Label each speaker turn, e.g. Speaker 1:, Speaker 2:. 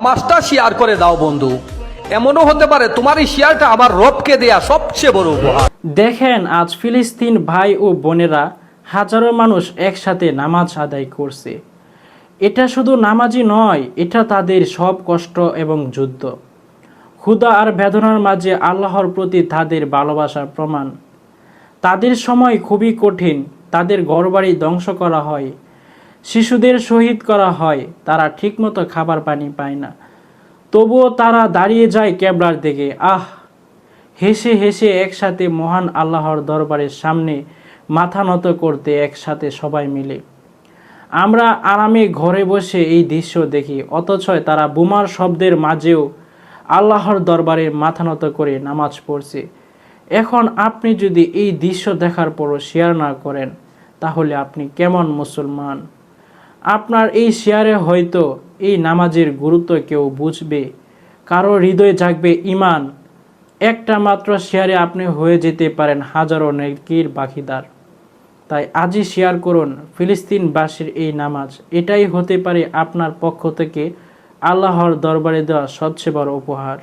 Speaker 1: নামাজটা শেয়ার করে দাও বন্ধু। এমনও হতে পারে তোমার এই শেয়ারটা আমার রবকে দেয়া সবচেয়ে বড় উপহার।
Speaker 2: দেখেন আজ ফিলিস্তিন ভাই ও বোনেরা হাজারো মানুষ একসাথে নামাজ আদায় করছে। এটা শুধু নামাজই নয়, এটা তাদের সব কষ্ট এবং যুদ্ধ, ক্ষুধা আর বেদনার মাঝে আল্লাহর প্রতি তাদের ভালোবাসার প্রমাণ। তাদের সময় খুবই কঠিন, তাদের ঘরবাড়ি ধ্বংস করা হয়, শিশুদের শহীদ করা হয়, তারা ঠিকমতো খাবার পানি পায় না, তবুও তারা দাঁড়িয়ে যায় কেবলার দিকে। হেসে হেসে একসাথে মহান আল্লাহর দরবারের সামনে মাথা নত করতে একসাথে সবাই মিলে। আমরা আরামে ঘরে বসে এই দৃশ্য দেখি, অথচ তারা বোমার শব্দের মাঝেও আল্লাহর দরবারে মাথা নত করে নামাজ পড়ছে। এখন আপনি যদি এই দৃশ্য দেখার পরও শেয়ার না করেন, তাহলে আপনি কেমন মুসলমান? আপনার এই শেয়ারে হয়তো এই নামাজের গুরুত্ব কেউ বুঝবে, কারো হৃদয়ে জাগবে ঈমান। একটা মাত্র শেয়ারে আপনি হয়ে যেতে পারেন হাজারো নেকির ভাগীদার। তাই আজই শেয়ার করুন ফিলিস্তিনবাসীর এই নামাজ। এটাই হতে পারে আপনার পক্ষ থেকে আল্লাহর দরবারে দেওয়া সবচেয়ে বড় উপহার।